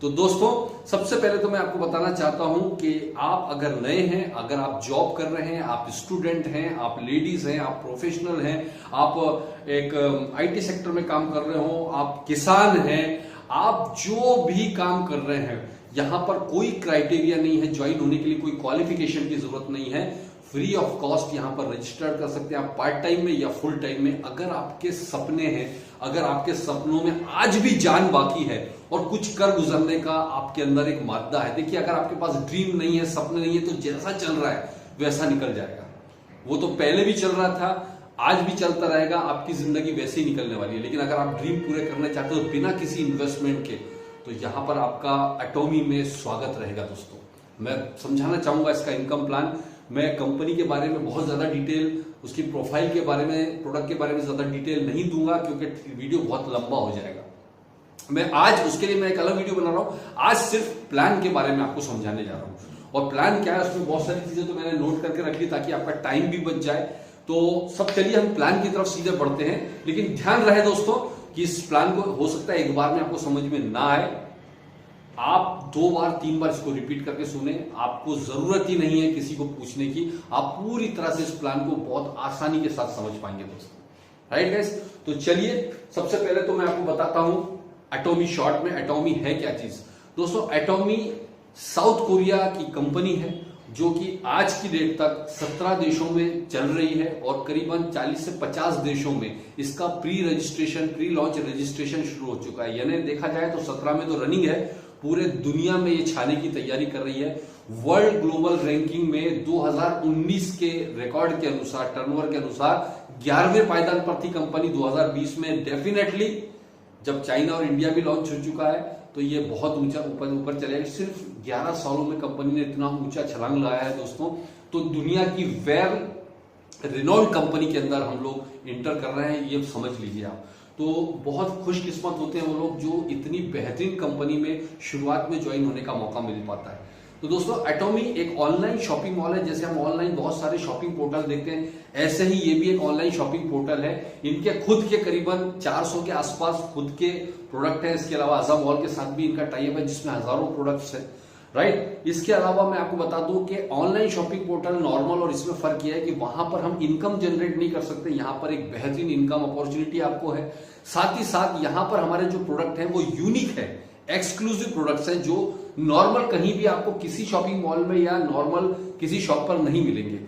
तो दोस्तों, सबसे पहले तो मैं आपको बताना चाहता हूं कि आप अगर नए हैं, अगर आप जॉब कर रहे हैं, आप स्टूडेंट हैं, आप लेडीज हैं, आप प्रोफेशनल हैं, आप एक आईटी सेक्टर में काम कर रहे हो, आप किसान हैं, आप जो भी काम कर रहे हैं, यहां पर कोई क्राइटेरिया नहीं है ज्वाइन होने के लिए, कोई क्वालिफिकेशन की जरूरत नहीं है। फ्री ऑफ कॉस्ट यहां पर रजिस्टर कर सकते हैं आप, पार्ट टाइम में या फुल टाइम में। अगर आपके सपने हैं, अगर आपके सपनों में आज भी जान बाकी है और कुछ कर गुजरने का आपके अंदर एक मादा है, देखिए अगर आपके पास ड्रीम नहीं है, सपने नहीं है, तो जैसा चल रहा है वैसा निकल जाएगा। वो तो पहले भी चल रहा था, आज भी चलता रहेगा, आपकी जिंदगी वैसे ही निकलने वाली है। लेकिन अगर आप ड्रीम पूरे करना चाहते हो बिना किसी इन्वेस्टमेंट के, तो यहां पर आपका एटॉमी में स्वागत रहेगा। दोस्तों, मैं समझाना चाहूंगा इसका इनकम प्लान। मैं कंपनी के बारे में बहुत ज्यादा डिटेल, उसकी प्रोफाइल के बारे में, प्रोडक्ट के बारे में ज्यादा डिटेल नहीं दूंगा क्योंकि वीडियो बहुत लंबा हो जाएगा। मैं आज उसके लिए मैं एक अलग वीडियो बना रहा हूं। आज सिर्फ प्लान के बारे में आपको समझाने जा रहा हूं। और प्लान क्या है, उसमें बहुत सारी चीजें तो मैंने नोट करके रख ली ताकि आपका टाइम भी बच जाए। तो सब चलिए हम प्लान की तरफ सीधे बढ़ते हैं। लेकिन ध्यान रहे दोस्तों कि इस प्लान को हो सकता है एक बार में आपको समझ में ना आए, आप 2 बार 3 बार इसको रिपीट करके सुने। आपको जरूरत ही नहीं है किसी को पूछने की, आप पूरी तरह से इस प्लान को बहुत आसानी के साथ समझ पाएंगे दोस्तों। राइट गाइस, तो चलिए सबसे पहले तो मैं आपको बताता हूं एटॉमी। शॉर्ट में एटॉमी है क्या चीज। दोस्तों, एटॉमी साउथ कोरिया की कंपनी है जो कि आज की डेट तक 17 देशों में चल रही है और करीबन 40 से 50 देशों में इसका pre registration, pre launch registration शुरू हो चुका है। यानी देखा जाए तो 17 में तो रनिंग है, पूरे दुनिया में ये छाने की तैयारी कर रही है। वर्ल्ड ग्लोबल रैंकिंग में 2019 के रिकॉर्ड के अनुसार, टर्नओवर के अनुसार 11वें पायदान पर थी कंपनी। 2020 में डेफिनेटली जब चाइना और इंडिया भी लॉन्च हो चुका है तो ये बहुत ऊंचा ऊपर चलेगा। सिर्फ 11 सालों में कंपनी ने इतना ऊंचा छलांग लगाया है दोस्तों। तो दुनिया की वेल रिनोन्ड कंपनी के अंदर हम लोग इंटर कर रहे हैं, ये समझ लीजिए आप। तो बहुत खुशकिस्मत होते हैं वो लोग जो इतनी बेहतरीन कंपनी में शुरुआत में ज्वाइन होने का मौका मिल पाता है। तो दोस्तों, एटॉमी एक ऑनलाइन शॉपिंग मॉल है। जैसे हम ऑनलाइन बहुत सारे शॉपिंग पोर्टल देखते हैं, ऐसे ही ये भी एक ऑनलाइन शॉपिंग पोर्टल है। इनके खुद के करीबन 400 के आसपास खुद के प्रोडक्ट है। इसके अलावा अज़ा मॉल के साथ भी इनका टाई अप है जिसमें हजारों प्रोडक्ट्स है। राइट, इसके अलावा मैं आपको बता दूं कि ऑनलाइन शॉपिंग पोर्टल नॉर्मल और इसमें फर्क यह है कि वहां पर हम इनकम जनरेट नहीं कर सकते, यहां पर एक बेहतरीन इनकम अपॉर्चुनिटी आपको है। साथ ही साथ यहां पर हमारे जो प्रोडक्ट हैं वो यूनिक है, एक्सक्लूसिव प्रोडक्ट्स हैं जो नॉर्मल कहीं भी आपको किसी शॉपिंग मॉल में या नॉर्मल किसी शॉप पर नहीं मिलेंगे।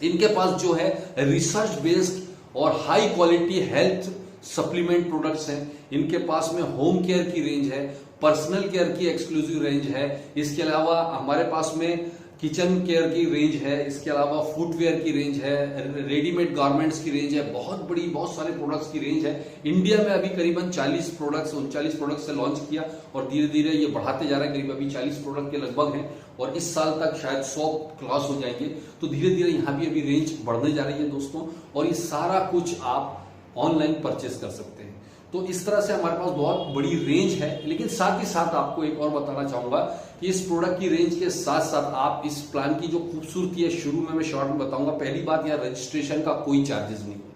इनके पास जो है रिसर्च बेस्ड और high quality health supplement products हैं। इनके पास में होम केयर की रेंज है, पर्सनल केयर की एक्सक्लूसिव रेंज है। इसके अलावा हमारे पास में किचन केयर की रेंज है। इसके अलावा फुटवेयर की रेंज है, रेडीमेड गारमेंट्स की रेंज है, बहुत बड़ी, बहुत सारे प्रोडक्ट्स की रेंज है। इंडिया में अभी करीबन 40 प्रोडक्ट्स, 39 प्रोडक्ट्स से लॉन्च किया और धीरे धीरे ये बढ़ाते जा रहे हैं। करीब अभी 40 प्रोडक्ट के लगभग हैं और इस साल तक शायद 100 क्रॉस हो जाएंगे। तो धीरे धीरे यहाँ भी अभी रेंज बढ़ने जा रही है दोस्तों। और ये सारा कुछ आप ऑनलाइन परचेस कर सकते हैं। तो इस तरह से हमारे पास बहुत बड़ी रेंज है। लेकिन साथ ही साथ आपको एक और बताना चाहूंगा कि इस प्रोडक्ट की रेंज के साथ साथ आप इस प्लान की जो खूबसूरती है, शुरू में मैं शॉर्ट में बताऊंगा। पहली बात, यहाँ रजिस्ट्रेशन का कोई चार्जेस नहीं है,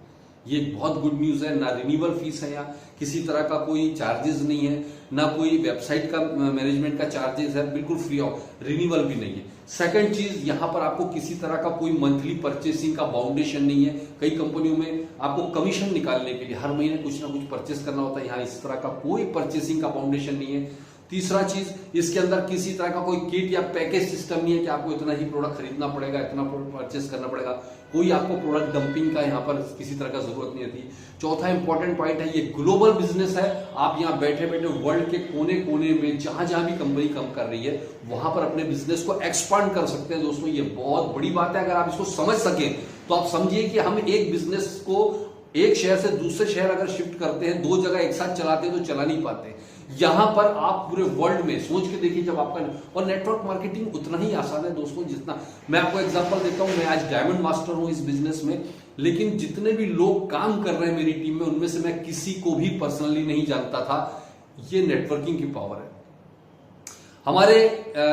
ये बहुत गुड न्यूज है। ना रिन्यूअल फीस है, यहाँ किसी तरह का कोई चार्जेस नहीं है, ना कोई वेबसाइट का मैनेजमेंट का चार्जेस है, बिल्कुल फ्री ऑफ, रिन्यूअल भी नहीं है। सेकंड चीज, यहां पर आपको किसी तरह का कोई मंथली परचेसिंग का बाउंडेशन नहीं है। कई कंपनियों में आपको कमीशन निकालने के लिए हर महीने कुछ ना कुछ परचेस करना होता है, यहाँ इस तरह का कोई परचेसिंग का बाउंडेशन नहीं है। तीसरा चीज, इसके अंदर किसी तरह का कोई किट या पैकेज सिस्टम नहीं है कि आपको इतना ही प्रोडक्ट खरीदना पड़ेगा, इतना परचेस करना पड़ेगा। कोई आपको प्रोडक्ट डंपिंग का यहाँ पर किसी तरह का जरूरत नहीं होती। चौथा इंपॉर्टेंट पॉइंट है, ये ग्लोबल बिजनेस है। आप यहाँ बैठे बैठे वर्ल्ड के कोने कोने में जहां जहां भी कंपनी काम कर रही है वहां पर अपने बिजनेस को एक्सपांड कर सकते हैं दोस्तों। ये बहुत बड़ी बात है। अगर आप इसको समझ सके तो आप समझिए कि हम एक बिजनेस को एक शहर से दूसरे शहर अगर शिफ्ट करते हैं, 2 जगह एक साथ चलाते हैं तो चला नहीं पाते। यहां पर आप पूरे वर्ल्ड में सोच के देखिए, जब आपका, और नेटवर्क मार्केटिंग उतना ही आसान है दोस्तों जितना, मैं आपको एग्जांपल देता हूं। मैं आज डायमंड मास्टर हूं इस बिजनेस में, लेकिन जितने भी लोग काम कर रहे हैं मेरी टीम में, उनमें से मैं किसी को भी पर्सनली नहीं जानता था। ये नेटवर्किंग की पावर है। हमारे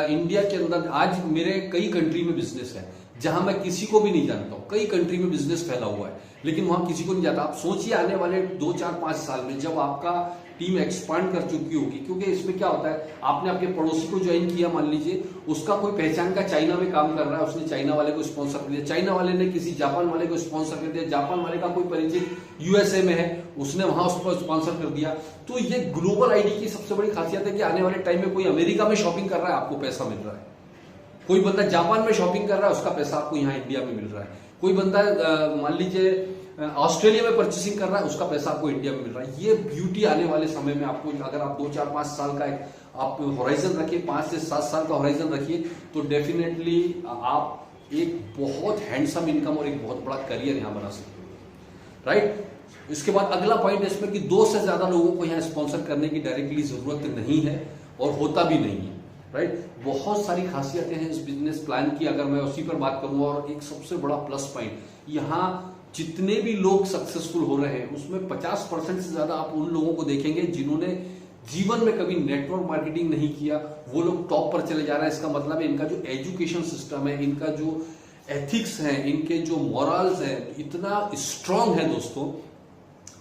इंडिया के अंदर आज मेरे कई कंट्री में बिजनेस है जहां मैं किसी को भी नहीं जानता हूं। कई कंट्री में बिजनेस फैला हुआ है लेकिन वहां किसी को नहीं जानता। आप सोचिए आने वाले 2, 4, 5 साल में जब आपका टीम एक्सपांड कर चुकी होगी। क्योंकि इसमें क्या होता है, आपने अपने पड़ोसी को ज्वाइन किया, मान लीजिए उसका कोई पहचान का चाइना में काम कर रहा है, उसने चाइना वाले को स्पॉन्सर कर दिया, चाइना वाले ने किसी जापान वाले को स्पॉन्सर कर दिया, जापान वाले का कोई परिचित यूएसए में है, उसने वहां उसको स्पॉन्सर कर दिया। तो ये ग्लोबल आईडी की सबसे बड़ी खासियत है कि आने वाले टाइम में कोई अमेरिका में शॉपिंग कर रहा है, आपको पैसा मिल रहा है, कोई बंदा जापान में शॉपिंग कर रहा है, उसका पैसा आपको यहाँ इंडिया में मिल रहा है, कोई बंदा मान लीजिए ऑस्ट्रेलिया में परचेसिंग कर रहा है, उसका पैसा आपको इंडिया में मिल रहा है। ये ब्यूटी आने वाले समय में आपको, अगर आप 2, 4, 5 साल का आप होराइजन रखिए, 5 से 7 साल का होराइजन रखिए, तो डेफिनेटली आप एक बहुत हैंडसम इनकम और एक बहुत बड़ा करियर यहां बना सकते हो, राइट। इसके बाद अगला पॉइंट है इसमें कि 2 से ज्यादा लोगों को यहाँ स्पॉन्सर करने की डायरेक्टली जरूरत नहीं है और होता भी नहीं है, राइट। बहुत सारी खासियतें हैं इस बिजनेस प्लान की, अगर मैं उसी पर बात करूं। और एक सबसे बड़ा प्लस पॉइंट, यहाँ जितने भी लोग सक्सेसफुल हो रहे हैं उसमें 50% से ज्यादा आप उन लोगों को देखेंगे जिन्होंने जीवन में कभी नेटवर्क मार्केटिंग नहीं किया, वो लोग टॉप पर चले जा रहे हैं। इसका मतलब है इनका जो एजुकेशन सिस्टम है, इनका जो एथिक्स है, इनके जो मॉरल्स है, इतना स्ट्रांग है दोस्तों।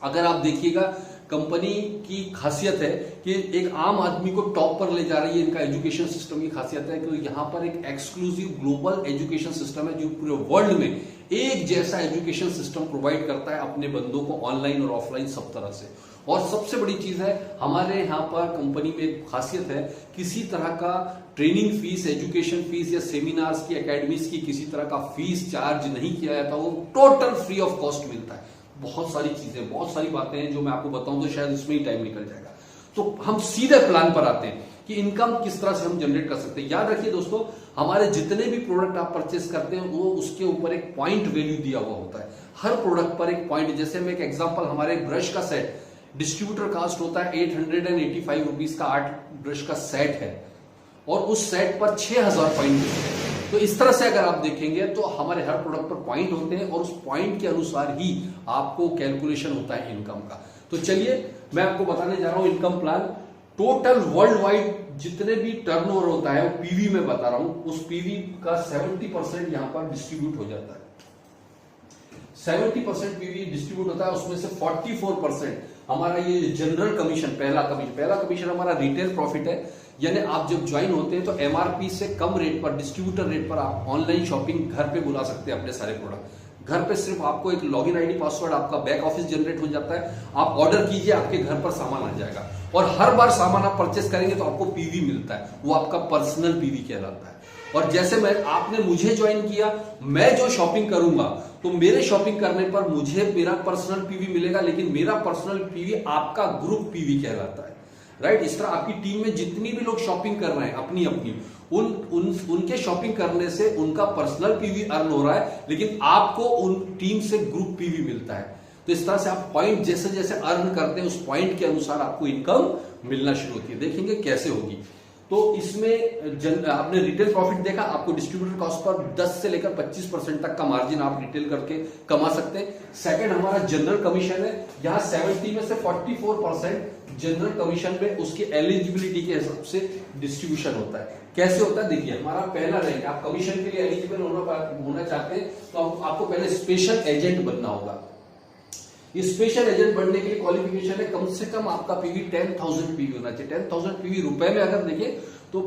अगर आप देखिएगा, कंपनी की खासियत है कि एक आम आदमी को टॉप पर ले जा रही है, इनका एजुकेशन सिस्टम की खासियत है कि यहाँ पर एक एक्सक्लूसिव ग्लोबल एजुकेशन सिस्टम है जो पूरे वर्ल्ड में एक जैसा एजुकेशन सिस्टम प्रोवाइड करता है अपने बंदों को, ऑनलाइन और ऑफलाइन सब तरह से। और सबसे बड़ी चीज है, हमारे यहाँ पर कंपनी में एक खासियत है, किसी तरह का ट्रेनिंग फीस, एजुकेशन फीस या सेमिनार्स की, एकेडमीज की किसी तरह का फीस चार्ज नहीं किया जाता, वो टोटल फ्री ऑफ कॉस्ट मिलता है। बहुत सारी चीजें, बहुत सारी बातें हैं जो मैं आपको बताऊं तो शायद इसमें ही टाइम निकल जाएगा। तो हम सीधे प्लान पर आते हैं कि इनकम किस तरह से हम जनरेट कर सकते हैं। याद रखिए दोस्तों, हमारे जितने भी प्रोडक्ट आप परचेस करते हैं वो उसके ऊपर एक पॉइंट वैल्यू दिया हुआ होता है, हर प्रोडक्ट पर एक पॉइंट। जैसे मैं एक एग्जांपल, हमारे ब्रश का सेट डिस्ट्रीब्यूटर कास्ट होता है 885 रुपीज का 8 ब्रश का सेट है और उस सेट पर 6000 पॉइंट मिलते हैं। तो इस तरह से अगर आप देखेंगे तो हमारे हर प्रोडक्ट पर पॉइंट होते हैं और उस पॉइंट के अनुसार ही आपको कैलकुलेशन होता है इनकम का। तो चलिए मैं आपको बताने जा रहा हूं income plan. Total world wide जितने भी टर्नओवर होता है वो पीवी में बता रहा हूं, उस पीवी का 70% यहां पर डिस्ट्रीब्यूट हो जाता है। 70% पीवी डिस्ट्रीब्यूट होता है, उसमें से 44% हमारा ये जनरल कमीशन, पहला कमीशन हमारा रिटेल प्रॉफिट है। यानी आप जब ज्वाइन होते हैं तो एमआरपी से कम रेट पर, डिस्ट्रीब्यूटर रेट पर आप ऑनलाइन शॉपिंग घर पे बुला सकते हैं अपने सारे प्रोडक्ट। घर पे सिर्फ आपको एक लॉगिन आईडी, पासवर्ड, आपका बैक ऑफिस जनरेट हो जाता है, आप ऑर्डर कीजिए, आपके घर पर सामान आ जाएगा। और हर बार सामान आप परचेस करेंगे तो आपको पीवी मिलता है, वो आपका पर्सनल पीवी कहलाता है। और जैसे आपने मुझे ज्वाइन किया, मैं जो शॉपिंग करूंगा तो मेरे शॉपिंग करने पर मुझे मेरा पर्सनल पीवी मिलेगा, लेकिन मेरा पर्सनल पीवी आपका ग्रुप पीवी कहलाता है, राइट। इस तरह आपकी टीम में जितनी भी लोग शॉपिंग कर रहे हैं अपनी अपनी, उनके शॉपिंग करने से उनका पर्सनल पीवी अर्न हो रहा है, लेकिन आपको उन टीम से ग्रुप पीवी मिलता है। तो इस तरह से आप पॉइंट जैसे जैसे अर्न करते हैं उस पॉइंट के अनुसार आपको इनकम मिलना शुरू होती है। देखेंगे कैसे होगी। तो इसमें आपने रिटेल प्रॉफिट देखा, आपको डिस्ट्रीब्यूटर कॉस्ट पर 10 से लेकर 25% तक का मार्जिन आप रिटेल करके कमा सकते हैं। सेकंड हमारा जनरल कमीशन है, यहाँ 70 में से 44% जनरल कमीशन में उसकी एलिजिबिलिटी के हिसाब से डिस्ट्रीब्यूशन होता है। कैसे होता है देखिए, हमारा पहला रैंक, आप कमीशन के लिए एलिजिबल होना चाहते हैं तो आपको पहले स्पेशल एजेंट बनना होगा। स्पेशल एजेंट बनने के लिए क्वालिफिकेशन है कम से कम आपका पीवी 10,000 पीवी होना चाहिए। 10,000 पीवी रुपए में अगर देखें तो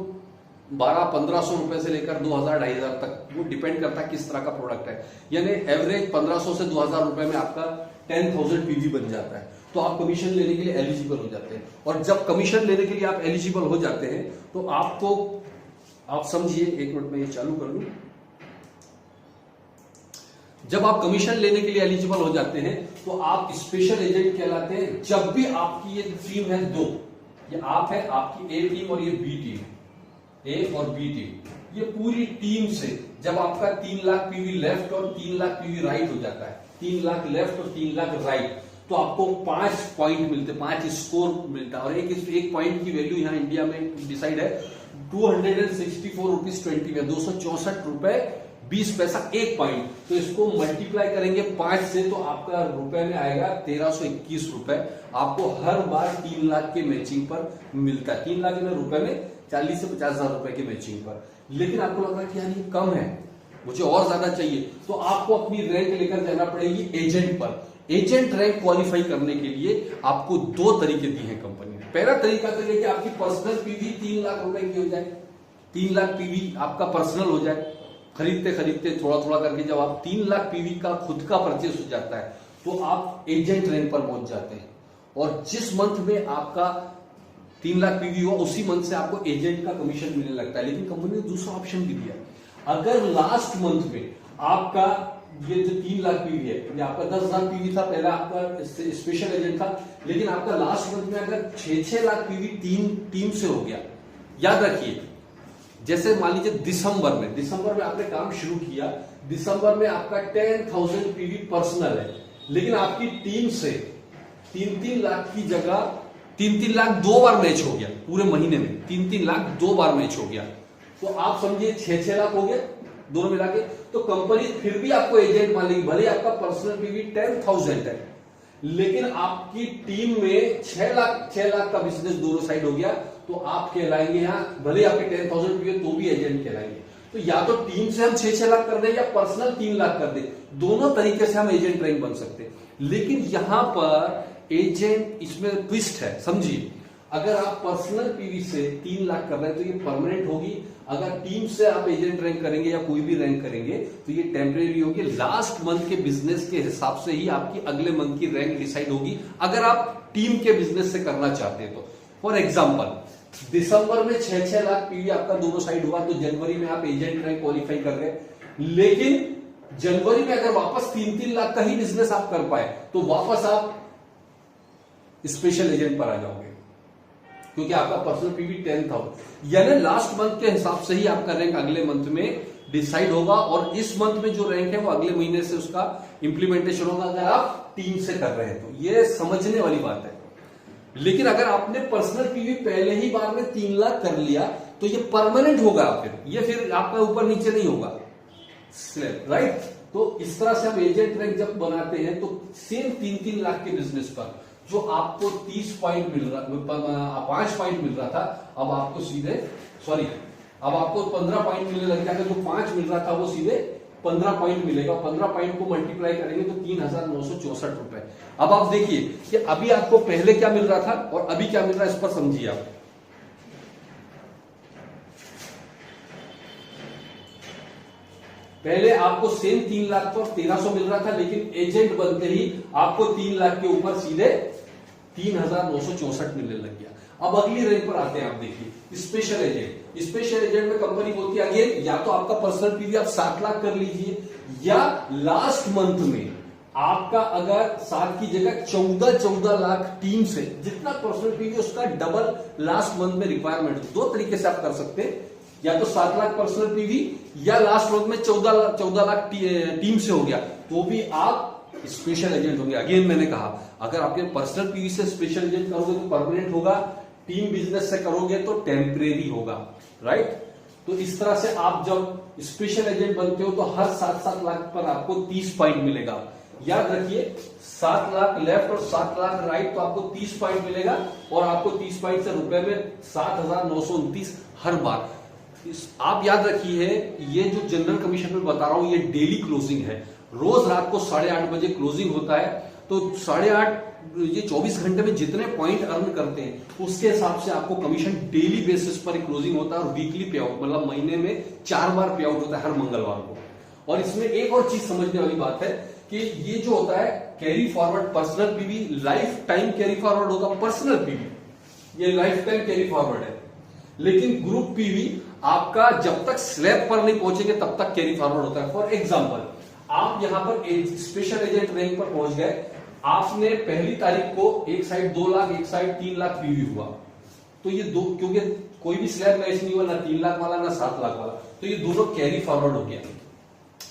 1200-1500 रुपए से लेकर 2000-2500 तक, वो डिपेंड करता है किस तरह का प्रोडक्ट है। यानी एवरेज 1500 से 2000 रुपए में आपका 10,000 पीवी बन जाता है, तो आप कमीशन लेने के लिए एलिजिबल हो जाते हैं। और जब कमीशन लेने के लिए आप एलिजिबल हो जाते हैं तो आपको, आप समझिए, 1 मिनट में ये चालू कर लूं। जब आप कमीशन लेने के लिए एलिजिबल हो जाते हैं तो आप स्पेशल एजेंट कहलाते हैं। जब भी आपकी ये टीम है 2, ये आप है, आपकी ए टीम और ये बी टीम, ए और बी टीम, ये पूरी टीम से जब आपका 3 लाख पीवी लेफ्ट और 3 लाख पीवी राइट हो जाता है, 3 लाख लेफ्ट और 3 लाख राइट, तो आपको 5 पॉइंट मिलते, 5 स्कोर मिलता है। और एक पॉइंट की वैल्यू यहाँ इंडिया में डिसाइड है 264 रुपीज 20 में, 264 रुपए 20 पैसा एक पॉइंट। तो इसको मल्टीप्लाई करेंगे 5 से तो आपका रुपए में आएगा 1321 रुपए। आपको हर बार 3 लाख के मैचिंग पर मिलता है। 3 लाख में रुपए में 40 से 50,000 रुपए की मैचिंग पर। लेकिन आपको लग रहा है कि यार ये कम है, मुझे और ज्यादा चाहिए, तो आपको अपनी रैंक लेकर जाना पड़ेगी एजेंट पर। एजेंट रैंक क्वालिफाई करने के लिए आपको दो तरीके दिए हैं कंपनी ने। पहला तरीका तो ये कि आपकी पर्सनल पीवी 3 लाख रुपए की हो जाए, 3 लाख पीवी आपका पर्सनल हो जाए। खरीदते खरीदते थोड़ा थोड़ा करके जब आप 3 लाख पीवी का खुद का परचेस हो जाता है तो आप एजेंट रैंक पर पहुंच जाते हैं, और जिस मंथ में आपका 3 लाख पीवी हुआ उसी मंथ से आपको एजेंट का कमीशन मिलने लगता है। लेकिन कंपनी ने दूसरा ऑप्शन भी दिया, अगर लास्ट मंथ में आपका ये जो 3 लाख पीवी है, ये आपका 10,000 पीवी था, पहला आपका स्पेशल एजेंट था, लेकिन आपका लास्ट मंथ में अगर 6 लाख पीवी तीन टीम से हो गया, याद रखिए जैसे मान लीजिए दिसंबर में आपने काम शुरू किया, दिसंबर में आपका 10,000 पीवी पर्सनल है, लेकिन आपकी टीम से 3-3 लाख की जगह 3-3 लाख 2 बार मैच हो गया, पूरे महीने में 3-3 लाख 2 बार मैच हो गया, तो आप समझिए 6-6 लाख हो गया दोनों मिला के। तो कंपनी फिर भी आपको एजेंट मान लेगी, भले आपका पर्सनल पीवी 10,000 है, लेकिन आपकी टीम में 6 लाख का बिजनेस दोनों साइड हो गया, तो आप कहलाएंगे यहां, भले आपके 10,000 पीवी तो भी एजेंट कहलाएंगे। तो या तो टीम से हम 6-6 लाख कर दें या पर्सनल 3 लाख कर दें, दोनों तरीके से हम एजेंट रैंक बन सकते हैं। लेकिन यहां पर एजेंट, इसमें ट्विस्ट है, समझिए। अगर आप पर्सनल पीवी से 3 लाख कर रहे हैं तो ये परमानेंट होगी, अगर टीम से आप एजेंट रैंक करेंगे या कोई भी रैंक करेंगे तो ये टेम्परेरी होगी। लास्ट मंथ के बिजनेस के हिसाब से ही आपकी अगले मंथ की रैंक डिसाइड होगी, अगर आप टीम के बिजनेस से करना चाहते हैं तो। फॉर एग्जाम्पल, दिसंबर में 6-6 लाख पीवी आपका दोनों साइड हुआ, तो जनवरी में आप एजेंट रैंक क्वालिफाई कर गए। लेकिन जनवरी में अगर वापस 3-3 लाख का ही बिजनेस आप कर पाए तो वापस आप स्पेशल एजेंट पर आ जाओगे, क्योंकि आपका पर्सनल पीवी 10,000, यानी लास्ट मंथ के हिसाब से ही आपका रैंक अगले मंथ में डिसाइड होगा, और इस मंथ में जो रैंक है वो अगले महीने से उसका इंप्लीमेंटेशन होगा, अगर आप टीम से कर रहे हैं तो। ये समझने वाली बात है। लेकिन अगर आपने पर्सनल पीवी पहले ही बार में 3 लाख कर लिया तो ये परमानेंट होगा, फिर आपका ऊपर नीचे नहीं होगा स्लैब, राइट। तो इस तरह से हम एजेंट रैंक जब बनाते हैं तो सेम 3-3 लाख के बिजनेस पर जो आपको 30 पॉइंट मिल रहा, 5 पॉइंट मिल रहा था, अब आपको अब आपको 15 पॉइंट मिलने लग जाएगा। जो 5 मिल रहा था वो सीधे 15 पॉइंट मिलेगा, 15 पॉइंट को मल्टीप्लाई करेंगे तो 3,964 रुपए। अब आप देखिए कि अभी आपको पहले क्या मिल रहा था और अभी क्या मिल रहा है, इस पर समझिए आप। पहले आपको सेम 3 लाख पर 1,300 मिल रहा था, लेकिन एजेंट बनते ही आपको 3 लाख के ऊपर सीधे 3,964 मिलने लग गया। अब अगली रैंक पर आते हैं, आप देखिए स्पेशल एजेंट। स्पेशल एजेंट में कंपनी बोलती है अगेन, या तो आपका पर्सनल पीवी आप 7 लाख कर लीजिए, या लास्ट मंथ में आपका अगर 7 की जगह 14 लाख टीम से जितना पर्सनल पीवी उसका डबल लास्ट मंथ में रिक्वायरमेंट। दो तरीके से आप कर सकते हैं, या तो 7 लाख पर्सनल पीवी, या लास्ट मंथ में 14 लाख टीम से हो गया तो भी आप स्पेशल एजेंट होंगे। अगेन मैंने कहा, अगर आपके पर्सनल पीवी से स्पेशल एजेंट करोगे तो परमानेंट होगा, टीम बिजनेस से करोगे तो टेम्परेरी होगा, राइट। तो इस तरह से आप जब स्पेशल एजेंट बनते हो तो हर 7-7 लाख पर आपको 30 पॉइंट मिलेगा। याद रखिए 7 लाख लेफ्ट और 7 लाख राइट, तो आपको 30 पॉइंट मिलेगा, और आपको 30 पॉइंट से रुपए में 7,929 हर बार। आप याद रखिए, ये जो जनरल कमीशन में बता रहा हूं ये डेली क्लोजिंग है। रोज रात को 8:30 बजे क्लोजिंग होता है, तो 8:30 ये 24 घंटे में जितने पॉइंट अर्न करते हैं उसके हिसाब से आपको कमीशन डेली बेसिस पर क्लोजिंग होता है, और वीकली पे आउट, मतलब महीने में 4 बार पे आउट होता है, हर मंगलवार को। और इसमें एक और चीज समझने वाली बात है कि ये जो होता है carry forward personal PV, life time carry forward होगा। पर्सनल पीवी ये लाइफ टाइम कैरी फॉरवर्ड है, लेकिन ग्रुप पीवी आपका जब तक स्लैब पर नहीं पहुंचेंगे तब तक कैरी फॉरवर्ड होता है। फॉर एग्जाम्पल, आप यहां पर स्पेशल एजेंट रैंक पर पहुंच गए, आपने पहली तारीख को एक साइड 2 लाख एक साइड 3 लाख पीवी हुआ, तो ये दो, क्योंकि कोई भी स्लैब मैच नहीं हुआ, ना 3 लाख वाला ना 7 लाख वाला, तो ये दोनों कैरी फॉरवर्ड हो गया।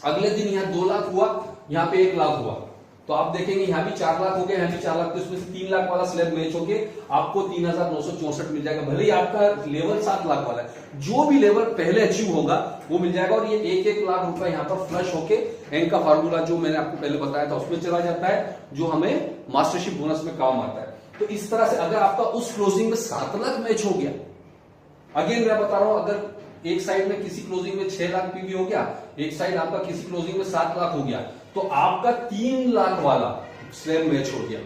अगले दिन यहां 2 लाख हुआ, यहां पे 1 लाख हुआ, तो आप देखेंगे यहां भी 4 लाख हो गए, यहां भी 4 लाख, तो इसमें से 3 लाख वाला स्लैब मैच होके आपको 3,964 मिल जाएगा। भले ही आपका लेवल 7 लाख वाला है, जो भी लेवल पहले अचीव होगा वो मिल जाएगा, और ये 1-1 लाख रुपए यहां पर फ्लश होके एंक का फार्मूला जो मैंने आपको पहले बताया था उसमें चला जाता है, जो हमें मास्टरशिप बोनस में काम आता है। तो इस तरह से अगर आपका उस क्लोजिंग में 7 लाख मैच हो गया, अगेन मैं बता रहा हूं, अगर एक साइड में किसी क्लोजिंग में 6 लाख पीवी हो गया, एक साइड आपका किसी क्लोजिंग में 7 लाख हो गया, तो आपका 3 लाख वाला स्लैब मैच हो गया,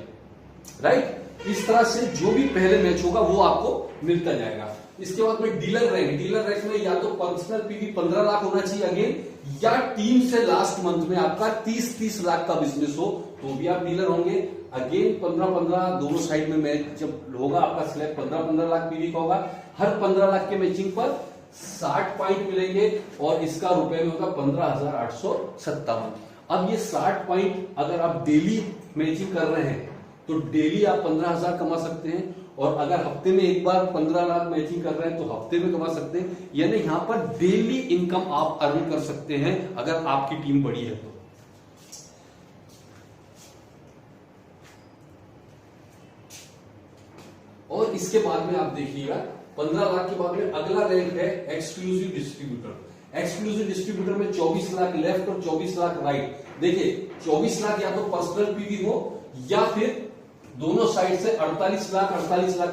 राइट। इस तरह से जो भी पहले मैच होगा वो आपको मिलता जाएगा। इसके बाद में डीलर रैंक में या तो पर्सनल पीवी 15 लाख होना चाहिए अगेन, या टीम से लास्ट मंथ में आपका 30 लाख का बिजनेस हो तो भी आप डीलर होंगे। अगेन 15 दोनों साइड में मैच जब होगा, आपका स्लैब 15 लाख पीवी का होगा। हर 15 लाख के मैचिंग पर 60 पॉइंट मिलेंगे और इसका रुपए में होगा 15,857। अब ये 60 पॉइंट अगर आप डेली मैचिंग कर रहे हैं तो डेली आप 15,000 कमा सकते हैं, और अगर हफ्ते में एक बार 15 लाख मैचिंग कर रहे हैं तो हफ्ते में कमा सकते हैं। यानी यहां पर डेली इनकम आप अर्न कर सकते हैं अगर आपकी टीम बड़ी है तो। और इसके बाद में आप देखिएगा 15 लाख के बाद में अगला रैंक है एक्सक्लूसिव डिस्ट्रीब्यूटर। एक्सक्लूसिव डिस्ट्रीब्यूटर में 24 लाख लेफ्ट और 24 लाख राइट। देखिए 24 लाख या तो पर्सनल पीवी हो या फिर दोनों साइड से 48 लाख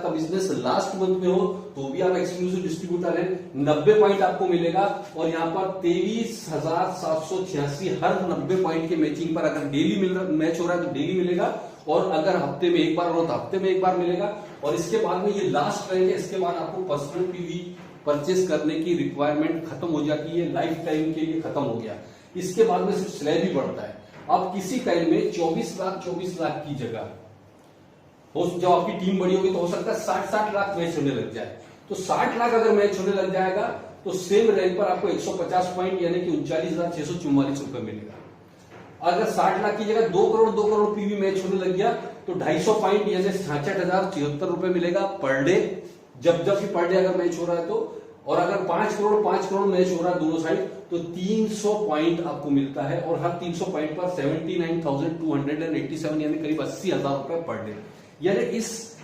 का बिजनेस लास्ट मंथ में हो तो भी आप एक्सक्लूसिव डिस्ट्रीब्यूटर हैं। 90 पॉइंट आपको मिलेगा और यहां पर 23,786 हर 90 पॉइंट के मैचिंग पर अगर डेली मैच हो रहा है तो डेली मिलेगा, और अगर हफ्ते में एक बार हो तो हफ्ते में एक बार मिलेगा। और इसके बाद में ये लास्ट रैंक है, इसके बाद आपको पर्सनल पीवी परचेस करने की रिक्वायरमेंट खत्म हो जाती है, लाइफ टाइम के लिए खत्म हो गया। इसके बाद में सिर्फ स्लैब ही बढ़ता है। अब किसी टाइम में 24 लाख की जगह जब आपकी टीम बड़ी होगी तो हो सकता है 60 लाख मैच होने लग जाए। तो 60 लाख अगर मैच होने लग जाएगा तो सेम रैंक पर आपको 150 पॉइंट यानी कि 39,644 रुपए मिलेगा। अगर 60 लाख की जगह 2 करोड़ पीवी मैच होने लग गया तो 250 पॉइंट यानी 66,076 रुपए मिलेगा पर डे, जब भी पर डे अगर मैच हो रहा है तो। और अगर 5 करोड़ मैच हो रहा है दोनों साइड तो 300 पॉइंट आपको मिलता है, और हर 300 पॉइंट पर 79,287 यानी करीब 80,000 रुपए पर डे। यानी इस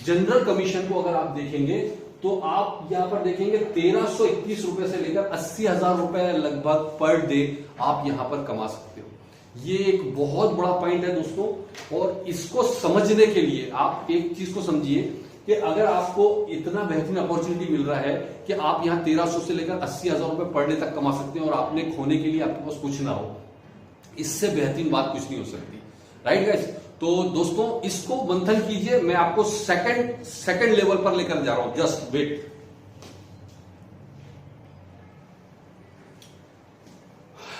जनरल कमीशन को अगर आप देखेंगे तो आप यहां पर देखेंगे 1321 रुपए से लेकर 80,000 रुपए लगभग पर डे आप यहां पर कमा सकते हो। ये एक बहुत बड़ा पॉइंट है दोस्तों, और इसको समझने के लिए आप एक चीज को समझिए कि अगर आपको इतना बेहतरीन अपॉर्चुनिटी मिल रहा है कि आप यहां 1300 से लेकर 80,000 रुपए पर डे तक कमा सकते हैं और आपने खोने के लिए आपके पास कुछ ना हो, इससे बेहतरीन बात कुछ नहीं हो सकती, राइट गाइस। तो दोस्तों इसको मंथन कीजिए, मैं आपको सेकंड लेवल पर लेकर जा रहा हूं, जस्ट वेट।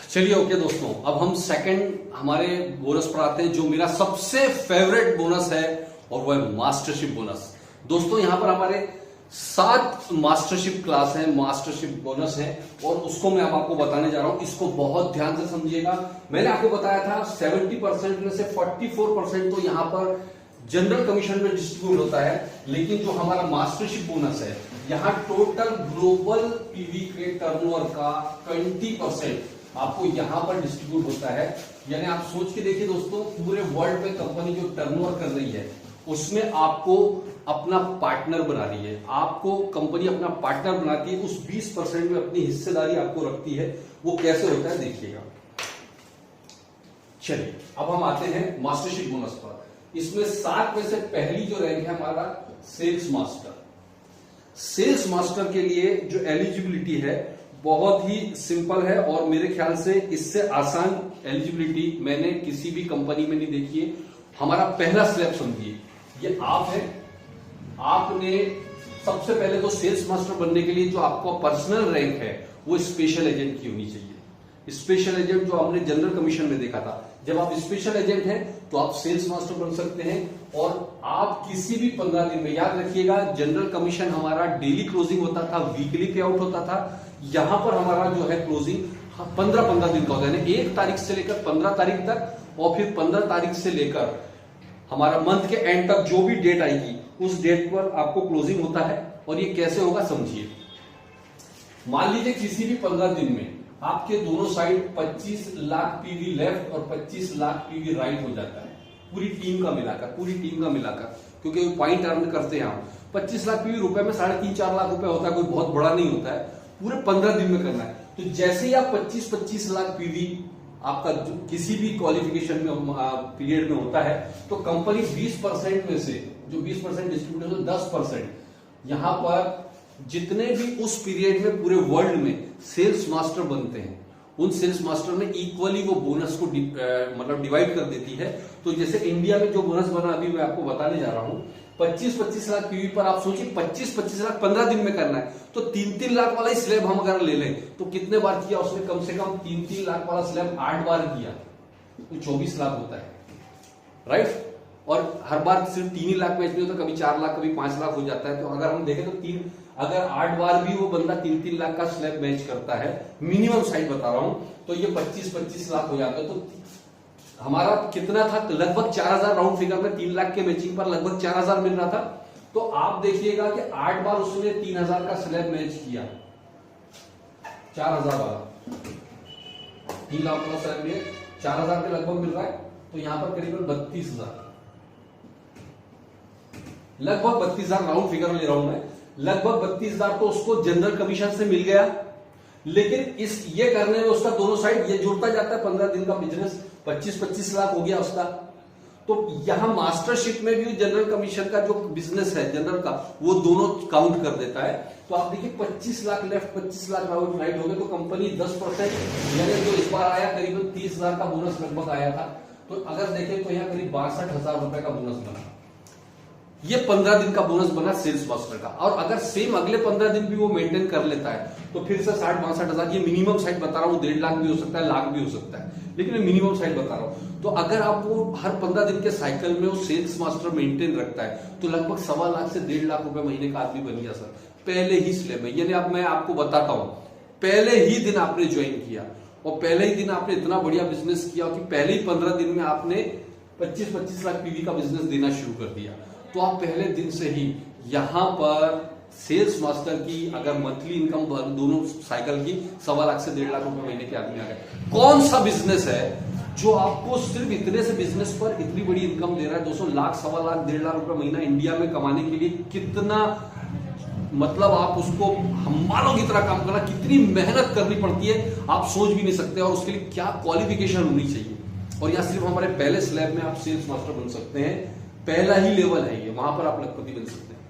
चलिए ओके दोस्तों, अब हम सेकंड हमारे बोनस पर आते हैं, जो मेरा सबसे फेवरेट बोनस है और वो है मास्टरशिप बोनस। दोस्तों यहां पर हमारे 7 मास्टरशिप क्लास है, मास्टरशिप बोनस है, और उसको मैं अब आपको बताने जा रहा हूं। इसको बहुत ध्यान से समझिएगा। मैंने आपको बताया था 70% में से 44% तो यहां पर जनरल कमीशन में डिस्ट्रीब्यूट होता है, लेकिन जो हमारा मास्टरशिप बोनस है यहां टोटल ग्लोबल पीवी के टर्नओवर का 20% आपको यहां पर डिस्ट्रीब्यूट होता है। यानी आप सोच के देखिए दोस्तों, पूरे वर्ल्ड में कंपनी जो टर्नओवर कर रही है उसमें आपको अपना पार्टनर बना रही है, आपको कंपनी अपना पार्टनर बनाती है, उस 20% में अपनी हिस्सेदारी आपको रखती है। वो कैसे होता है देखिएगा। चलिए अब हम आते हैं मास्टरशिप बोनस पर। इसमें 7 में से पहली जो रैंक है हमारा सेल्स मास्टर। सेल्स मास्टर के लिए जो एलिजिबिलिटी है बहुत ही सिंपल है, और मेरे ख्याल से इससे आसान एलिजिबिलिटी मैंने किसी भी कंपनी में नहीं देखी है। हमारा पहला स्लैब समझिए, ये आप है। आपने सबसे पहले तो सेल्स मास्टर बनने के लिए जो आपका पर्सनल रैंक है वो स्पेशल एजेंट की होनी चाहिए। स्पेशल एजेंट जो हमने जनरल कमीशन में देखा था, जब आप स्पेशल एजेंट हैं तो आप सेल्स मास्टर बन सकते हैं, और आप किसी भी 15 दिन में, याद रखिएगा जनरल कमीशन हमारा डेली क्लोजिंग होता था, वीकली पे आउट होता था। यहां पर हमारा जो है क्लोजिंग 15 दिन का होता है, 1 तारीख से लेकर 15 तारीख तक, और फिर 15 तारीख से लेकर हमारा मंथ के एंड तक जो भी डेट आएगी उस डेट पर आपको क्लोजिंग होता है। और ये कैसे होगा समझिए। मान लीजिए किसी भी 15 दिन में आपके दोनों साइड 25 लाख पीवी लेफ्ट और 25 लाख पीवी राइट हो जाता है, पूरी टीम का मिलाकर, क्योंकि पॉइंट अर्न करते हैं हम। 25 लाख पीवी रुपए में 3.5-4 लाख रुपए होता है, कोई बहुत बड़ा नहीं होता है, पूरे 15 दिन में करना है। तो जैसे ही आप 25 लाख पीवी आपका किसी भी क्वालिफिकेशन में पीरियड में होता है, तो कंपनी 20% में से, जो 20% डिस्ट्रीब्यूटर है 10% यहां पर जितने भी उस पीरियड में पूरे वर्ल्ड में सेल्स मास्टर बनते हैं उन सेल्स मास्टर में इक्वली वो बोनस को मतलब डिवाइड कर देती है। तो जैसे इंडिया में जो बोनस बना अभी मैं आपको बताने जा रहा हूं, 25-25 लाख पीवी पर आप सोचिए 25-25 लाख 15 दिन में करना है, तो 3-3 लाख वाला ही स्लैब हम अगर ले लें तो कितने बार किया उसने? कम से कम 3-3 लाख वाला स्लैब 8 बार किया तो 24 लाख होता है, राइट। और हर बार सिर्फ 3 ही लाख मैच नहीं होता, कभी 4 लाख कभी 5 लाख हो जाता है। तो अगर हम देखें तो अगर 8 बार भी वो बंदा 3-3 लाख का स्लैब मैच करता है, मिनिमम साइज बता रहा हूं, तो ये 25-25 लाख हो जाता है। तो हमारा कितना था? लगभग 4000 राउंड फिगर में 3 लाख के मैचिंग पर लगभग 4000 मिल रहा था। तो आप देखिएगा कि 8 बार उसने 3000 का स्लैब मैच किया, 4000 वाला 3 लाख का स्लैब में 4000 के लगभग मिल रहा है। तो यहां पर करीबन 32,000, लगभग 32,000 राउंड फिगर ले रहा हूं मैं, लगभग 32,000 तो उसको जनरल कमीशन से मिल गया। लेकिन इस ये करने में उसका दोनों साइड ये जुड़ता जाता है, 15 दिन का बिजनेस 25-25 लाख हो गया उसका। तो यहां मास्टरशिप में भी जनरल कमीशन का जो बिजनेस है जनरल का, वो दोनों काउंट कर देता है। तो आप देखिए 25 लाख लेफ्ट 25 लाख राइट हो गए, तो कंपनी 10% यानी जो इस बार आया करीबन 30,000 का बोनस लगभग आया था। तो अगर देखें तो यहाँ करीब 62,000 रुपए का बोनस बना। ये 15 दिन का बोनस बना सेल्स मास्टर का। और अगर सेम अगले 15 दिन भी वो मेंटेन कर लेता है तो फिर से 60-62,000, ये मिनिमम साइड बता रहा हूं, 1.5 लाख भी हो सकता है, लाख भी हो सकता है, लेकिन मैं मिनिमम साइड बता रहा हूं। तो अगर आप वो हर 15 दिन के साइकिल में वो सेल्स मास्टर मेंटेन रखता है तो लगभग 1.25 लाख से 1.5 लाख रुपए महीने का आदमी बन गया सर, पहले ही स्लैब में। यानी अब मैं आपको बताता हूं, पहले ही दिन आपने ज्वाइन किया और पहले ही दिन आपने इतना बढ़िया बिजनेस किया कि पहले ही 15 दिन में आपने 25-25 लाख पीवी का बिजनेस देना शुरू कर दिया। तो आप पहले दिन से ही यहां पर सेल्स मास्टर की अगर मंथली इनकम दोनों साइकिल की 1.25 लाख से 1.5 लाख रुपए महीने के आदमी आ गए। कौन सा बिजनेस है जो आपको सिर्फ इतने से बिजनेस पर इतनी बड़ी इनकम दे रहा है? 200 लाख 1.25 लाख 1.5 लाख रुपए महीना इंडिया में कमाने के लिए कितना, मतलब आप उसको हमारों की तरह काम करना, कितनी मेहनत करनी पड़ती है आप सोच भी नहीं सकते। और उसके लिए क्या क्वालिफिकेशन होनी चाहिए। और यहां सिर्फ हमारे पहले स्लैब में आप सेल्स मास्टर बन सकते हैं, पहला ही लेवल है ये, वहां पर आप लखपति बन सकते हैं।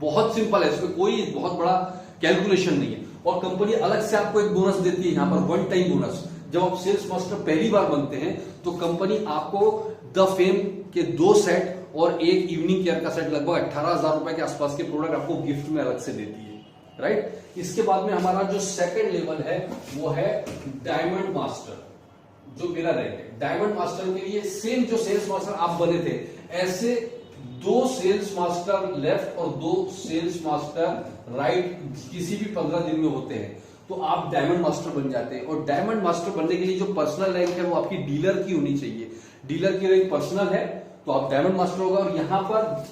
बहुत सिंपल है, इसमें कोई बहुत बड़ा कैलकुलेशन नहीं है। और कंपनी अलग से आपको एक बोनस देती है, यहां पर 1 टाइम बोनस। जब आप सेल्स मास्टर पहली बार बनते हैं तो कंपनी आपको द फेम के 2 सेट और एक इवनिंग केयर का सेट, लगभग 18,000 रुपए के आसपास के प्रोडक्ट आपको गिफ्ट में अलग से देती है, राइट। इसके बाद में हमारा जो सेकंड लेवल है वो है डायमंड मास्टर, जो मेरा रैंक है। डायमंड मास्टर के लिए सेम जो सेल्स मास्टर आप बने थे, ऐसे 2 सेल्स मास्टर लेफ्ट और 2 सेल्स मास्टर राइट किसी भी 15 दिन में होते हैं तो आप डायमंड मास्टर बन जाते हैं। और डायमंड मास्टर बनने के लिए जो पर्सनल रैंक है वो आपकी डीलर की होनी चाहिए। डीलर की रैंक पर्सनल है तो आप डायमंड मास्टर होगा। और यहां पर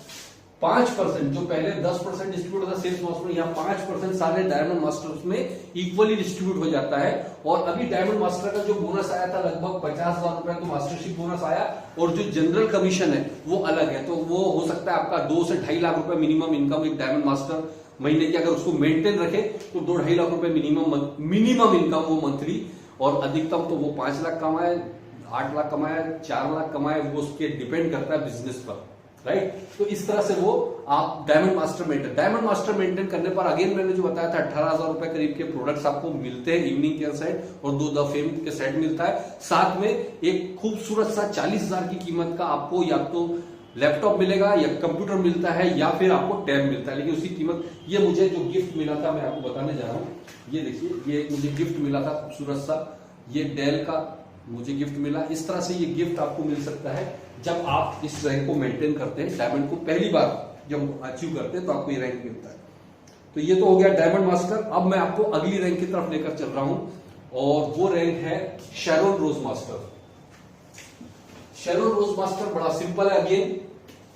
5%, जो पहले 10% डिस्ट्रीब्यूट होता सेल्स मास्टर, यहाँ 5% सारे डायमंड मास्टर्स में इक्वली डिस्ट्रीब्यूट हो जाता है। और अभी डायमंड मास्टर का जो बोनस आया था लगभग 50,000 रुपए, तो मास्टरशिप बोनस आया। और जो जनरल कमीशन है वो अलग है, तो वो हो सकता है आपका 2 से 2.5 लाख रुपए मिनिमम इनकम एक डायमंड मास्टर महीने की अगर उसको मेंटेन रखे तो 2-2.5 लाख रुपए मिनिमम इनकम वो मंथली। और अधिकतम तो वो 5 लाख कमाए, 8 लाख कमाए, 4 लाख कमाए, वो उसके डिपेंड करता है बिजनेस पर, राइट। तो इस तरह से वो आप डायमंड मास्टर मेंटेन करने पर अगेन मैंने जो बताया था 18,000 रुपए करीब के प्रोडक्ट्स आपको मिलते हैं, इवनिंग केयर सेट और 2 द फेम के सेट मिलता है। साथ में एक खूबसूरत सा 40,000 की कीमत का आपको या तो लैपटॉप मिलेगा या कंप्यूटर मिलता है या फिर आपको टैब मिलता है, लेकिन उसकी कीमत, ये मुझे जो गिफ्ट मिला था मैं आपको बताने जा रहा हूं। ये देखिए, ये मुझे गिफ्ट मिला था खूबसूरत सा, ये डेल का मुझे गिफ्ट मिला। इस तरह से ये गिफ्ट आपको मिल सकता है जब आप इस रैंक को मेंटेन करते हैं। डायमंड को पहली बार जब अचीव करते हैं तो आपको ये रैंक मिलता है। तो ये तो हो गया डायमंड मास्टर। अब मैं आपको अगली रैंक की तरफ लेकर चल रहा हूं और वो रैंक है शेरोन रोज मास्टर। शेरोन रोज मास्टर बड़ा सिंपल है। अगेन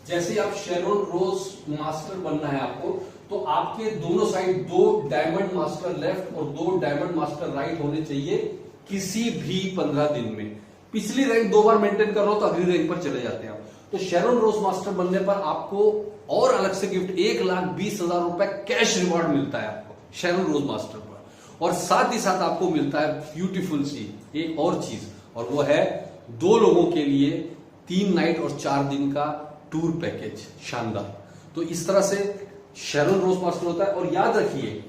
जैसे आप शेरोन रोज मास्टर बनना है आपको, तो आपके दोनों साइड 2 डायमंड मास्टर लेफ्ट और 2 डायमंड मास्टर राइट होने चाहिए किसी भी 15 दिन में। पिछली रैंक 2 बार मेंटेन कर रहा हो तो अगली रैंक पर चले जाते हैं आप। तो शेरोन रोज मास्टर बनने पर आपको और अलग से गिफ्ट 1,20,000 रुपए कैश रिवॉर्ड मिलता है आपको शेरोन रोज मास्टर पर। और साथ ही साथ आपको मिलता है ब्यूटीफुल सी एक और चीज, और वो है 2 लोगों के लिए 3 नाइट और 4 दिन का टूर पैकेज, शानदार। तो इस तरह से शेरोन रोज मास्टर होता है। और याद रखिए,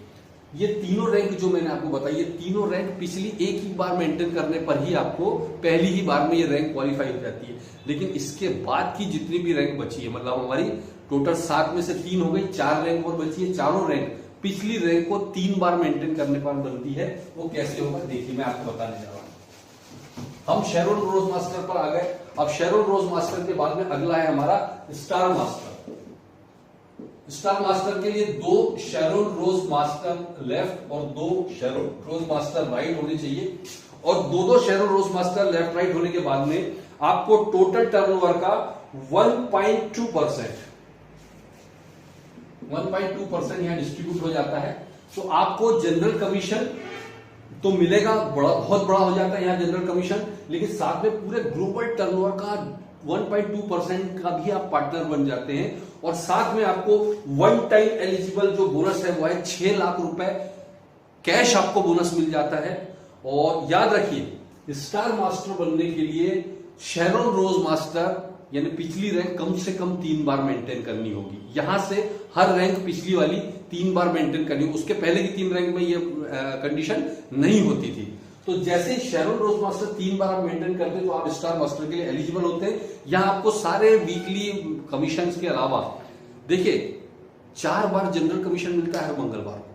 ये तीनों रैंक जो मैंने आपको बताई, ये तीनों रैंक पिछली एक ही बार मेंटेन करने पर ही आपको पहली ही बार में ये रैंक क्वालिफाई हो जाती है। लेकिन इसके बाद की जितनी भी रैंक बची है, मतलब हमारी टोटल 7 में से 3 हो गई, 4 रैंक और बची है। चारों रैंक पिछली रैंक को 3 बार मेंटेन करने पर बनती है। वो कैसे होगा देखिए, मैं आपको बताने जा रहा हूं। हम शेरोन रोज मास्टर पर आ गए। अब शेरोन रोज मास्टर के बाद में अगला है हमारा स्टार मास्टर। स्टार मास्टर के लिए 2 शेरोन रोज मास्टर लेफ्ट और 2 शेरोन रोज मास्टर राइट होने चाहिए। और 2 शेरोन रोज मास्टर लेफ्ट राइट होने के बाद में आपको टोटल टर्नओवर का 1.2% यहां डिस्ट्रीब्यूट हो जाता है। तो आपको जनरल कमीशन तो मिलेगा, बहुत बड़ा हो जाता है यहां जनरल कमीशन, लेकिन साथ में पूरे ग्लोबल टर्नओवर का 1.2% का भी आप पार्टनर बन जाते हैं। और साथ में आपको वन टाइम एलिजिबल जो बोनस है वो है 6 लाख रुपए कैश आपको बोनस मिल जाता है। और याद रखिए, स्टार मास्टर बनने के लिए शेरोन रोज मास्टर यानी पिछली रैंक कम से कम 3 बार मेंटेन करनी होगी। यहां से हर रैंक पिछली वाली 3 बार मेंटेन करनी, उसके पहले की 3 रैंक में ये कंडीशन नहीं होती थी। तो जैसे ही शेरोन रोज मास्टर 3 बार आप मेंटेन करते हैं तो आप स्टार मास्टर के लिए एलिजिबल होते हैं। यहां आपको सारे वीकली कमीशन के अलावा देखिए 4 बार जनरल कमीशन मिलता है हर मंगलवार को।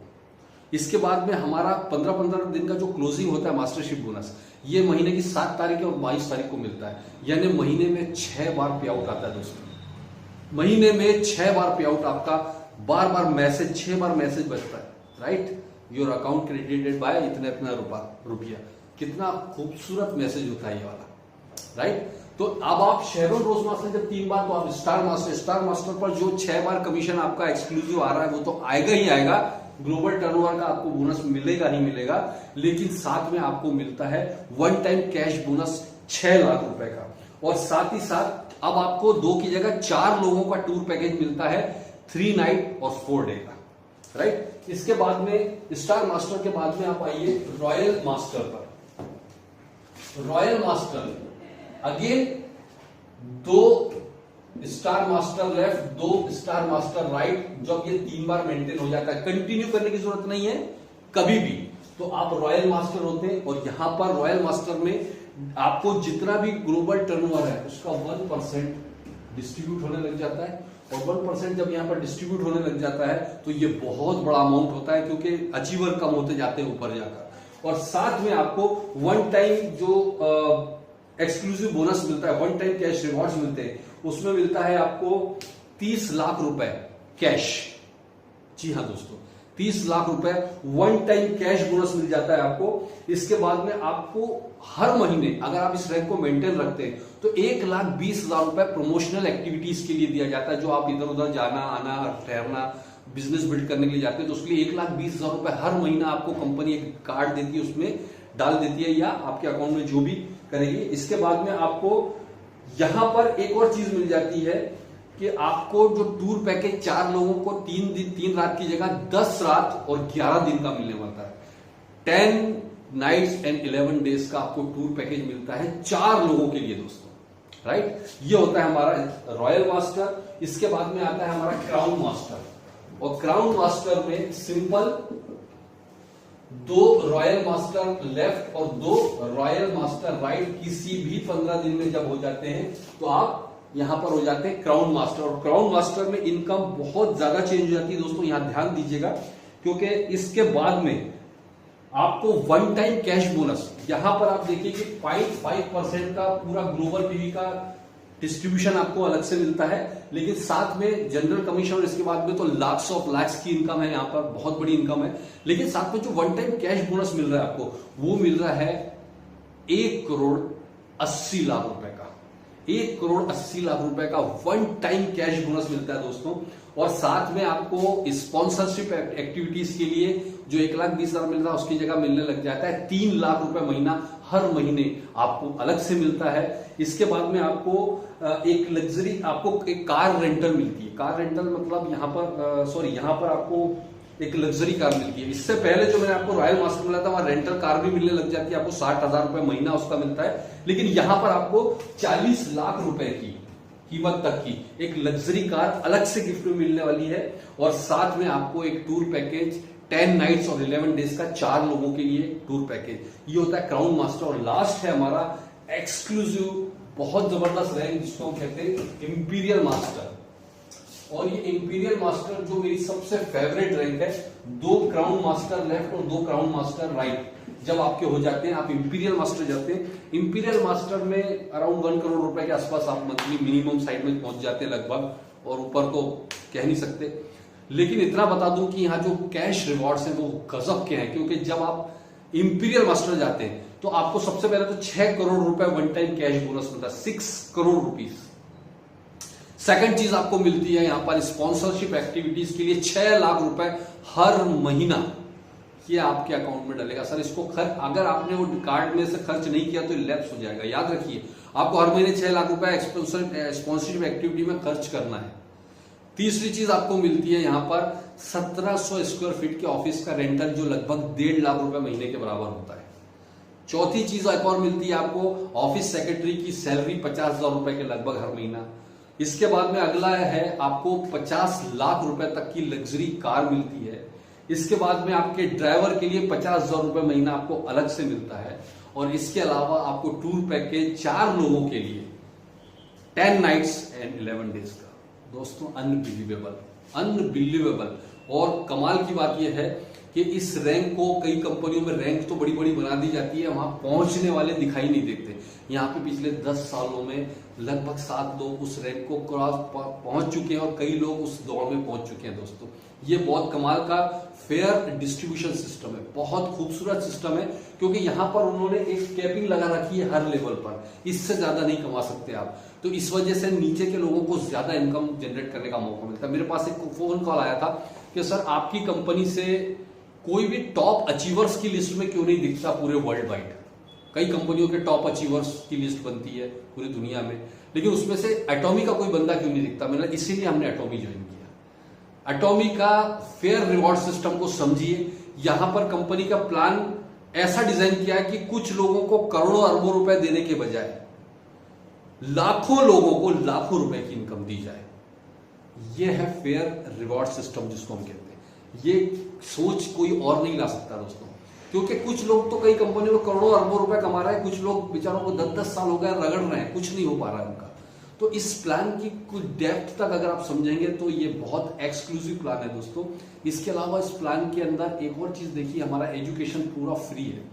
इसके बाद में हमारा 15-15 दिन का जो क्लोजिंग होता है मास्टरशिप बोनस, ये महीने की 7 तारीख और 22 तारीख को मिलता है। यानी महीने में 6 बार पे आउट आता है दोस्तों। महीने में 6 बार पे आउट आपका, बार बार मैसेज, 6 बार मैसेज बचता है, right. Your account credited bye इतना इतना रुपया। कितना खूबसूरत मैसेज होता है ये वाला, राइट। तो अब आप शेरोन रोज मास्टर जब 3 बार, तो आप स्टार मास्टर पर जो 6 बार कमीशन आपका एक्सक्लूसिव आ रहा है वो तो आएगा ही आएगा। ग्लोबल टर्नओवर का आपको बोनस मिलेगा ही मिलेगा, लेकिन साथ में आपको मिलता है one time cash bonus 6 lakh रुपए का। और साथ ही साथ अब आपको 2 की जगह 4 लोगों का टूर पैकेज मिलता है, 3 नाइट और 4 डे का, राइट। इसके बाद में स्टार मास्टर के बाद में आप आइए रॉयल मास्टर पर। Royal master again 2 star master left, 2 star master right. जब ये 3 बार मेंटेन हो जाता है, कंटिन्यू करने की जरूरत नहीं है कभी भी, तो आप रॉयल मास्टर होते हैं। और यहां पर रॉयल मास्टर में आपको जितना भी ग्लोबल टर्नओवर है उसका 1% डिस्ट्रीब्यूट होने लग जाता है। और 1% जब यहां पर डिस्ट्रीब्यूट होने लग जाता है तो ये बहुत बड़ा अमाउंट होता है, क्योंकि अचीवर कम होते जाते हैं ऊपर जाकर। और साथ में आपको वन टाइम जो एक्सक्लूसिव बोनस मिलता है, वन टाइम कैश रिवॉर्ड्स मिलते हैं, उसमें मिलता है आपको 30 लाख रुपए कैश। जी हाँ दोस्तों, 30 लाख रुपए वन टाइम कैश बोनस मिल जाता है आपको। इसके बाद में आपको हर महीने अगर आप इस रैंक को मेंटेन रखते हैं तो 1,20,000 रुपए प्रमोशनल एक्टिविटीज के लिए दिया जाता है। जो आप इधर उधर जाना आना ठहरना बिजनेस बिल्ड करने के लिए जाते हैं तो उसके लिए 1,20,000 रुपए हर महीना आपको कंपनी एक कार्ड देती है, उसमें डाल देती है या आपके अकाउंट में जो भी करेगी। इसके बाद में आपको यहां पर एक और चीज मिल जाती है कि आपको जो टूर पैकेज 4 लोगों को 3 दिन 3 रात की जगह 10 रात और 11 दिन का मिलने वाला है। 10 नाइट्स एंड 11 डेज का आपको टूर पैकेज मिलता है 4 लोगों के लिए दोस्तों, राइट। ये होता है हमारा रॉयल मास्टर। इसके बाद में आता है हमारा क्राउन मास्टर। और क्राउन मास्टर में सिंपल 2 रॉयल मास्टर लेफ्ट और 2 रॉयल मास्टर राइट किसी भी 15 दिन में जब हो जाते हैं तो आप यहां पर हो जाते हैं क्राउन मास्टर। और क्राउन मास्टर में इनकम बहुत ज्यादा चेंज हो जाती है दोस्तों, यहां ध्यान दीजिएगा, क्योंकि इसके बाद में आपको वन टाइम कैश बोनस, यहां पर आप देखिए कि 0.5% का पूरा ग्लोबल पीवी का डिस्ट्रीब्यूशन आपको अलग से मिलता है। लेकिन साथ में जनरल कमीशन और इसके बाद में तो लाख्स ऑफ लाख्स की इनकम है, यहां पर बहुत बड़ी इनकम है। लेकिन साथ में जो वन टाइम कैश बोनस मिल रहा है आपको, वो मिल रहा है 1,80,00,000 रुपए का। 1,80,00,000 रुपए का वन टाइम कैश बोनस मिलता है दोस्तों। और साथ में आपको स्पॉन्सरशिप एक्टिविटीज के लिए जो 1,20,000 मिल रहा है उसकी जगह मिलने लग जाता है 3 लाख रुपए महीना, हर महीने आपको अलग से मिलता है। इसके बाद में आपको एक लग्जरी, आपको एक कार रेंटल मिलती है। कार रेंटल मतलब यहां पर आपको एक लग्जरी कार मिलती है। इससे पहले जो मैंने आपको रॉयल मास्टर मिला था वहां रेंटल कार भी मिलने लग जाती है, आपको 60,000 रुपए महीना उसका मिलता है। लेकिन यहां पर आपको 40 लाख रुपए की कीमत तक की एक लग्जरी कार अलग से गिफ्ट में मिलने वाली है। और साथ में आपको एक टूर पैकेज 10 नाइट्स और 11 डेज का 4 लोगों के लिए टूर पैकेज। ये होता है क्राउन मास्टर। और लास्ट है हमारा एक्सक्लूसिव बहुत जबरदस्त रैंक जिसको हम कहते हैं इंपीरियल मास्टर। और ये इंपीरियल मास्टर जो मेरी सबसे फेवरेट रैंक है, 2 क्राउन मास्टर लेफ्ट और 2 क्राउन मास्टर राइट जब आपके हो जाते हैं, आप इंपीरियल मास्टर जाते हैं। इंपीरियल मास्टर में अराउंड 1 करोड़ रुपए के आसपास आप मंथली मिनिमम साइड में पहुंच जाते हैं लगभग, और ऊपर तो कह नहीं सकते। लेकिन इतना बता दूं कि यहाँ जो कैश रिवॉर्ड्स हैं वो गजब के हैं, क्योंकि जब आप इंपीरियल मास्टर जाते हैं तो आपको सबसे पहले तो 6 करोड़ रुपए वन टाइम कैश बोनस मिलता है, 6 करोड़ रुपीस। सेकंड चीज आपको मिलती है यहाँ पर स्पॉन्सरशिप एक्टिविटीज के लिए 6 लाख रुपए हर महीना ये आपके अकाउंट में डलेगा। सर इसको अगर आपने वो कार्ड में से खर्च नहीं किया तो लैप्स हो जाएगा। याद रखिए आपको हर महीने 6 लाख रुपए स्पॉन्सरशिप एक्टिविटी में खर्च करना है। तीसरी चीज आपको मिलती है यहाँ पर 1700 स्क्वायर फीट के ऑफिस का रेंटल जो लगभग 1.5 लाख रुपए महीने के बराबर होता है। चौथी चीज एक और मिलती है आपको, ऑफिस सेक्रेटरी की सैलरी 50,000 रुपए के लगभग हर महीना। इसके बाद में अगला है आपको 50 लाख रुपए तक की लग्जरी कार मिलती है। इसके बाद में आपके ड्राइवर के लिए 50,000 रुपए महीना आपको अलग से मिलता है। और इसके अलावा आपको टूर पैकेज 4 लोगों के लिए 10 नाइट्स एंड 11 डेज का। दोस्तों अनबिलीवेबल। और कमाल की बात यह है कि इस रैंक को कई कंपनियों में रैंक तो बड़ी बड़ी बना दी जाती है, वहां पहुंचने वाले दिखाई नहीं देते। यहाँ पे पिछले 10 सालों में लगभग 7 लोग उस रैंक को क्रॉस पहुंच चुके हैं और कई लोग उस दौड़ में पहुंच चुके हैं। दोस्तों ये बहुत कमाल का फेयर डिस्ट्रीब्यूशन सिस्टम है, बहुत खूबसूरत सिस्टम है, क्योंकि यहां पर उन्होंने एक कैपिंग लगा रखी है हर लेवल पर, इससे ज्यादा नहीं कमा सकते आप। तो इस वजह से नीचे के लोगों को ज्यादा इनकम जनरेट करने का मौका मिलता है। मेरे पास एक फोन कॉल आया था कि सर आपकी कंपनी से कोई भी टॉप अचीवर्स की लिस्ट में क्यों नहीं दिखता पूरे वर्ल्ड वाइड। कई कंपनियों के टॉप अचीवर्स की लिस्ट बनती है पूरी दुनिया में, लेकिन उसमें से एटॉमी का कोई बंदा क्यों नहीं दिखता। मतलब इसीलिए हमने एटॉमी ज्वाइन किया। एटॉमी का फेयर रिवॉर्ड सिस्टम को समझिए। यहां पर कंपनी का प्लान ऐसा डिजाइन किया है कि कुछ लोगों को करोड़ों अरबों रुपए देने के बजाय लाखों लोगों को लाखों रुपए की इनकम दी जाए। यह है फेयर रिवॉर्ड सिस्टम जिसको हम कहते हैं। ये सोच कोई और नहीं ला सकता दोस्तों, क्योंकि कुछ लोग तो कई कंपनियों में करोड़ों अरबों रुपए कमा रहे हैं, कुछ लोग बेचारों को 10-10 साल हो गए रगड़ रहे हैं, कुछ नहीं हो पा रहा है उनका। तो इस प्लान की कुछ डेप्थ तक अगर आप समझेंगे तो ये बहुत एक्सक्लूसिव प्लान है दोस्तों। इसके अलावा इस प्लान के अंदर एक और चीज देखिए, हमारा एजुकेशन पूरा फ्री है।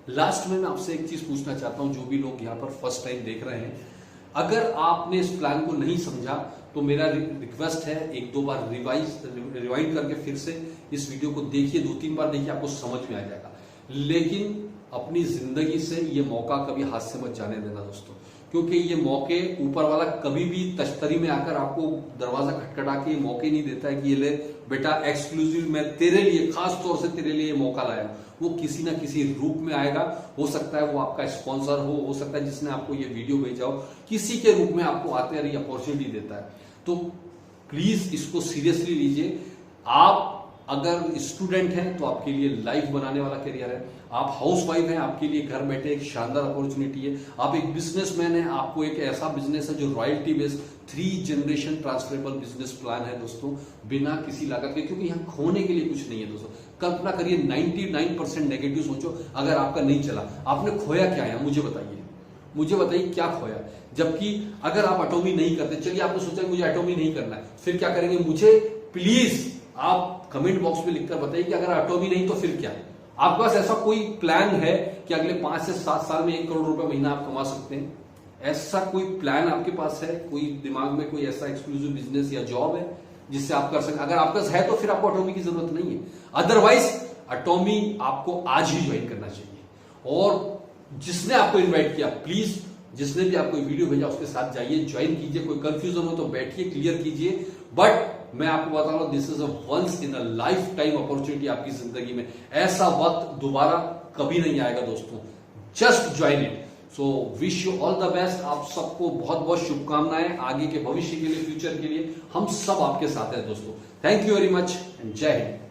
लास्ट में मैं आपसे एक चीज पूछना चाहता हूं, जो भी लोग यहाँ पर फर्स्ट टाइम देख रहे हैं, अगर आपने इस प्लान को नहीं समझा तो मेरा रिक्वेस्ट है 1-2 बार रिवाइंड करके फिर से इस वीडियो को देखिए, 2-3 बार देखिए, आपको समझ में आ जाएगा। लेकिन अपनी जिंदगी से ये मौका कभी हाथ से मत जाने देना दोस्तों, क्योंकि ये मौके ऊपर वाला कभी भी तश्तरी में आकर आपको दरवाजा खटखटा के मौके नहीं देता है कि ये ले बेटा एक्सक्लूसिव मैं तेरे लिए, खास तौर से तेरे लिए मौका लाया। वो किसी ना किसी रूप में आएगा। हो सकता है वो आपका स्पॉन्सर हो सकता है जिसने आपको ये वीडियो भेजा हो, किसी के रूप में आपको आते रही अपॉर्चुनिटी देता है। तो प्लीज इसको सीरियसली लीजिए। आप अगर स्टूडेंट हैं तो आपके लिए लाइफ बनाने वाला करियर है। आप हाउसवाइफ हैं, आपके लिए घर बैठे एक शानदार अपॉर्चुनिटी है। आप एक बिजनेसमैन हैं, आपको एक ऐसा बिजनेस है जो royalty based 3 generation transferable business plan है दोस्तों, बिना किसी लागत के, क्योंकि यहाँ खोने के लिए कुछ नहीं है दोस्तों। कल्पना करिए 99% नेगेटिव सोचो, अगर आपका नहीं चला, आपने खोया क्या है मुझे बताइए क्या खोया। जबकि अगर आप एटॉमी नहीं करते, चलिए आपने सोचा मुझे एटॉमी नहीं करना है, फिर क्या करेंगे, मुझे प्लीज आप कमेंट बॉक्स में लिखकर बताइए कि अगर एटॉमी नहीं तो फिर क्या। आपके पास ऐसा कोई प्लान है कि अगले 5 से 7 साल में 1 करोड़ रुपए महीना आप कमा सकते हैं? ऐसा कोई प्लान आपके पास है? कोई दिमाग में कोई ऐसा एक्सक्लूसिव बिजनेस या जॉब है जिससे आप कर सकें? अगर आपके पास है तो फिर आपको एटॉमी की जरूरत नहीं है। अदरवाइज एटॉमी आपको आज ही ज्वाइन करना चाहिए। और जिसने आपको इन्वाइट किया, प्लीज जिसने भी आपको वीडियो भेजा उसके साथ जाइए, ज्वाइन कीजिए। कोई कंफ्यूजन हो तो बैठिए, क्लियर कीजिए। बट मैं आपको बता रहा हूं, this is a once in a life time opportunity आपकी जिंदगी में। ऐसा वक्त दोबारा कभी नहीं आएगा दोस्तों। Just join it. So wish you all the best. आप सबको बहुत बहुत शुभकामनाएं आगे के भविष्य के लिए, फ्यूचर के लिए। हम सब आपके साथ हैं दोस्तों। Thank you very much and जय हिंद।